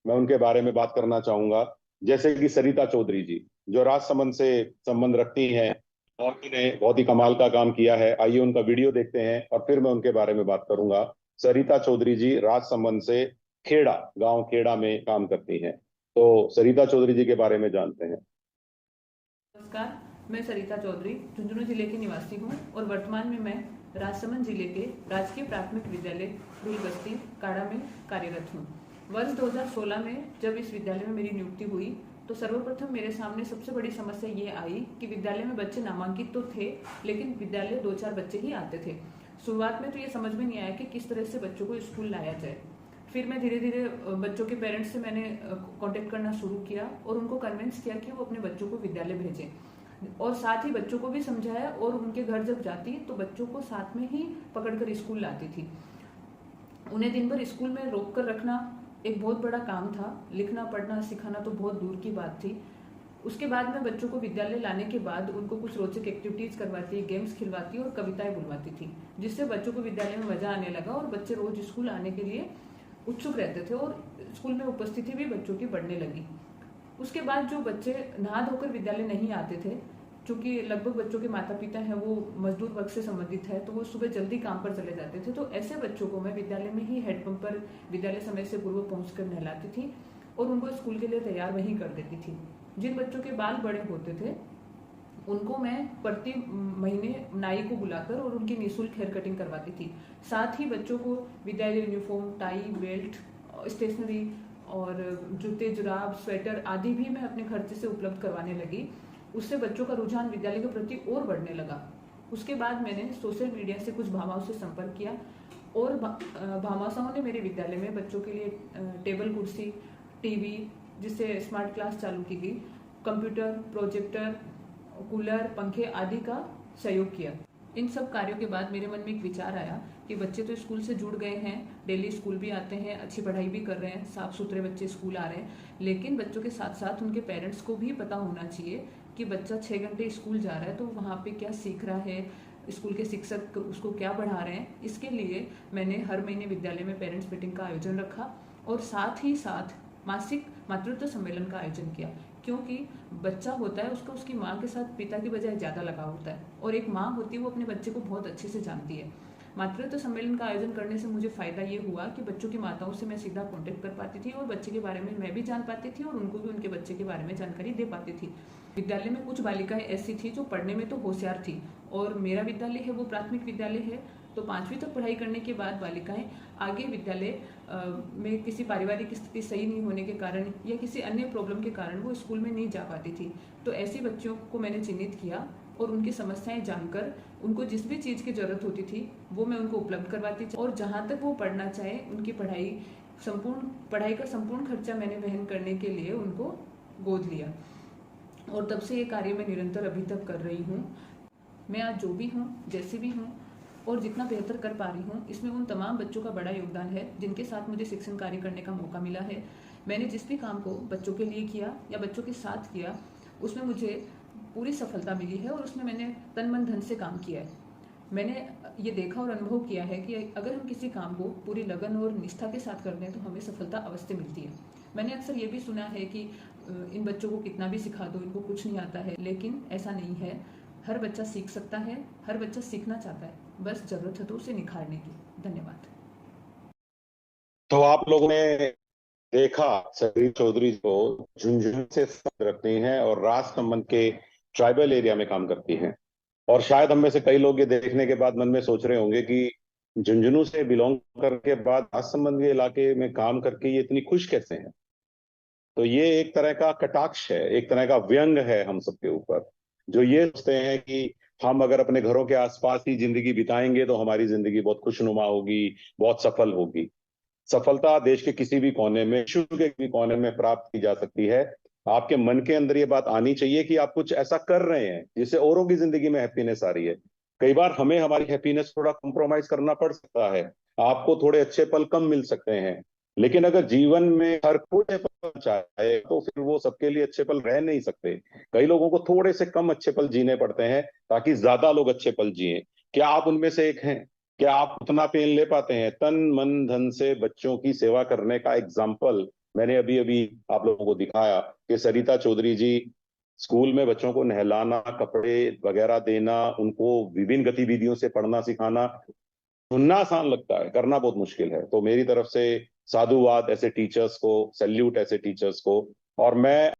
मैं उनके बारे में बात करना चाहूंगा। जैसे कि सरिता चौधरी जी, जो राजसमंद से संबंध रखती हैं और उन्होंने बहुत ही कमाल का काम किया है। आइए उनका वीडियो देखते हैं और फिर मैं उनके बारे में बात करूंगा। सरिता चौधरी जी राजसमंद से खेड़ा, गांव खेड़ा में काम करती हैं। तो सरिता चौधरी जी के बारे में जानते हैं। नमस्कार। मैं सरिता चौधरी झुंझुनू जिले की निवासी हूँ और वर्तमान में मैं राजसमंद जिले के राजकीय प्राथमिक विद्यालय धूलबस्ती काड़ा में कार्यरत हूँ। वर्ष 2016 में जब इस विद्यालय में मेरी नियुक्ति हुई तो सर्वप्रथम मेरे सामने सबसे बड़ी समस्या ये आई कि विद्यालय में बच्चे नामांकित तो थे, लेकिन विद्यालय 2-4 बच्चे ही आते थे। शुरुआत में तो ये समझ में नहीं आया कि किस तरह से बच्चों को स्कूल लाया जाए। फिर मैं धीरे धीरे बच्चों के पेरेंट्स से मैंने कांटेक्ट करना शुरू किया और उनको कन्विंस किया कि वो अपने बच्चों को विद्यालय भेजें, और साथ ही बच्चों को भी समझाया, और उनके घर जब जाती तो बच्चों को साथ में ही पकड़कर स्कूल लाती थी। उन्हें दिन भर स्कूल में रोक कर रखना एक बहुत बड़ा काम था। लिखना पढ़ना सिखाना तो बहुत दूर की बात थी। उसके बाद मैं बच्चों को विद्यालय लाने के बाद उनको कुछ रोचक एक्टिविटीज करवाती, गेम्स खिलवाती और कविताएं बुलवाती थी, जिससे बच्चों को विद्यालय में मजा आने लगा और बच्चे रोज स्कूल आने के लिए उत्सुक रहते थे और स्कूल में उपस्थिति भी बच्चों की बढ़ने लगी। उसके बाद जो बच्चे नहा धोकर विद्यालय नहीं आते थे, चूंकि लगभग बच्चों के माता पिता हैं वो मजदूर वर्ग से संबंधित है, तो वो सुबह जल्दी काम पर चले जाते थे, तो ऐसे बच्चों को मैं विद्यालय में ही हैंडपंप पर विद्यालय समय से पूर्व पहुंचकर नहलाती थी और उनको स्कूल के लिए तैयार वहीं कर देती थी। जिन बच्चों के बाल बड़े होते थे उनको मैं प्रति महीने नाई को बुलाकर और उनकी निःशुल्क हेयर कटिंग करवाती थी। साथ ही बच्चों को विद्यालय यूनिफॉर्म, टाई, बेल्ट, स्टेशनरी और जूते, जुराब, स्वेटर आदि भी मैं अपने खर्चे से उपलब्ध करवाने लगी। उससे बच्चों का रुझान विद्यालय के प्रति और बढ़ने लगा। उसके बाद मैंने सोशल मीडिया से कुछ भामाओं से संपर्क किया और भामाशाओं ने मेरे विद्यालय में बच्चों के लिए टेबल कुर्सी, टीवी जिससे स्मार्ट क्लास चालू की गई, कंप्यूटर, प्रोजेक्टर, कूलर, पंखे आदि का सहयोग किया। इन सब कार्यों के बाद मेरे मन में एक विचार आया कि बच्चे तो स्कूल से जुड़ गए हैं, डेली स्कूल भी आते हैं, अच्छी पढ़ाई भी कर रहे हैं, साफ सुथरे बच्चे स्कूल आ रहे हैं, लेकिन बच्चों के साथ साथ उनके पेरेंट्स को भी पता होना चाहिए कि बच्चा 6 घंटे स्कूल जा रहा है तो वहाँ पे क्या सीख रहा है, स्कूल के शिक्षक उसको क्या पढ़ा रहे हैं। इसके लिए मैंने हर महीने विद्यालय में पेरेंट्स मीटिंग का आयोजन रखा और साथ ही साथ मासिक मातृत्व सम्मेलन का आयोजन किया, क्योंकि बच्चा होता है उसका उसकी माँ के साथ पिता की बजाय ज़्यादा लगाव होता है, और एक माँ होती है वो अपने बच्चे को बहुत अच्छे से जानती है। मातृत्व सम्मेलन का आयोजन करने से मुझे फ़ायदा ये हुआ कि बच्चों की माताओं से मैं सीधा कांटेक्ट कर पाती थी और बच्चे के बारे में मैं भी जान पाती थी और उनको भी उनके बच्चे के बारे में जानकारी दे पाती थी। विद्यालय में कुछ बालिकाएं ऐसी थी जो पढ़ने में तो होशियार थी, और मेरा विद्यालय है वो प्राथमिक विद्यालय है, तो 5वीं तक पढ़ाई करने के बाद बालिकाएं आगे विद्यालय में किसी पारिवारिक स्थिति सही नहीं होने के कारण या किसी अन्य प्रॉब्लम के कारण वो स्कूल में नहीं जा पाती थी। तो ऐसी बच्चियों को मैंने चिन्हित किया और उनकी समस्याएं जानकर उनको जिस भी चीज़ की ज़रूरत होती थी वो मैं उनको उपलब्ध करवाती थी, और जहाँ तक वो पढ़ना चाहे उनकी पढ़ाई का संपूर्ण खर्चा मैंने वहन करने के लिए उनको गोद लिया, और तब से ये कार्य मैं निरंतर अभी तक कर रही हूँ। मैं आज जो भी हूँ, जैसे भी हूँ और जितना बेहतर कर पा रही हूँ, इसमें उन तमाम बच्चों का बड़ा योगदान है जिनके साथ मुझे शिक्षण कार्य करने का मौका मिला है। मैंने जिस भी काम को बच्चों के लिए किया या बच्चों के साथ किया उसमें मुझे पूरी सफलता मिली है और उसमें मैंने तन मन धन से काम किया है। मैंने ये देखा और अनुभव किया है कि अगर हम किसी काम को पूरी लगन और निष्ठा के साथ करते हैं तो हमें सफलता अवश्य मिलती है। मैंने अक्सर ये भी सुना है कि इन बच्चों को कितना भी सिखा दो इनको कुछ नहीं आता है, लेकिन ऐसा नहीं है। हर बच्चा सीख सकता है, हर बच्चा सीखना चाहता है, बस जरूरत है तो उसे निखारने की। धन्यवाद। तो आप लोगों ने देखा, सरिता चौधरी को झुंझुनू से संबंध रखती हैं और राजसमंद के ट्राइबल एरिया में काम करती हैं। और शायद हम में से कई लोग ये देखने के बाद मन में सोच रहे होंगे कि झुंझुनू से बिलोंग करके बाद राजसमंद के इलाके में काम करके ये इतनी खुश कैसे हैं। तो ये एक तरह का कटाक्ष है, एक तरह का व्यंग है हम सबके ऊपर, जो ये सोचते हैं कि हम अगर अपने घरों के आसपास ही जिंदगी बिताएंगे तो हमारी जिंदगी बहुत खुशनुमा होगी, बहुत सफल होगी। सफलता देश के किसी भी कोने में, विश्व के किसी भी कोने में प्राप्त की जा सकती है। आपके मन के अंदर ये बात आनी चाहिए कि आप कुछ ऐसा कर रहे हैं जिससे औरों की जिंदगी में हैप्पीनेस आ रही है। कई बार हमें हमारी हैप्पीनेस थोड़ा कॉम्प्रोमाइज करना पड़ सकता है, आपको थोड़े अच्छे पल कम मिल सकते हैं, लेकिन अगर जीवन में हर कोई अच्छे पल चाहे तो फिर वो सबके लिए अच्छे पल रह नहीं सकते। कई लोगों को थोड़े से कम अच्छे पल जीने पड़ते हैं ताकि ज्यादा लोग अच्छे पल जिए। क्या आप उनमें से एक हैं? क्या आप उतना पेन ले पाते हैं, तन मन धन से बच्चों की सेवा करने का एग्जाम्पल मैंने अभी अभी आप लोगों को दिखाया कि सरिता चौधरी जी स्कूल में बच्चों को नहलाना, कपड़े वगैरह देना, उनको विभिन्न गतिविधियों से पढ़ना सिखाना, सुनना आसान लगता है, करना बहुत मुश्किल है। तो मेरी तरफ से साधुवाद ऐसे टीचर्स को, सैल्यूट ऐसे टीचर्स को। और मैं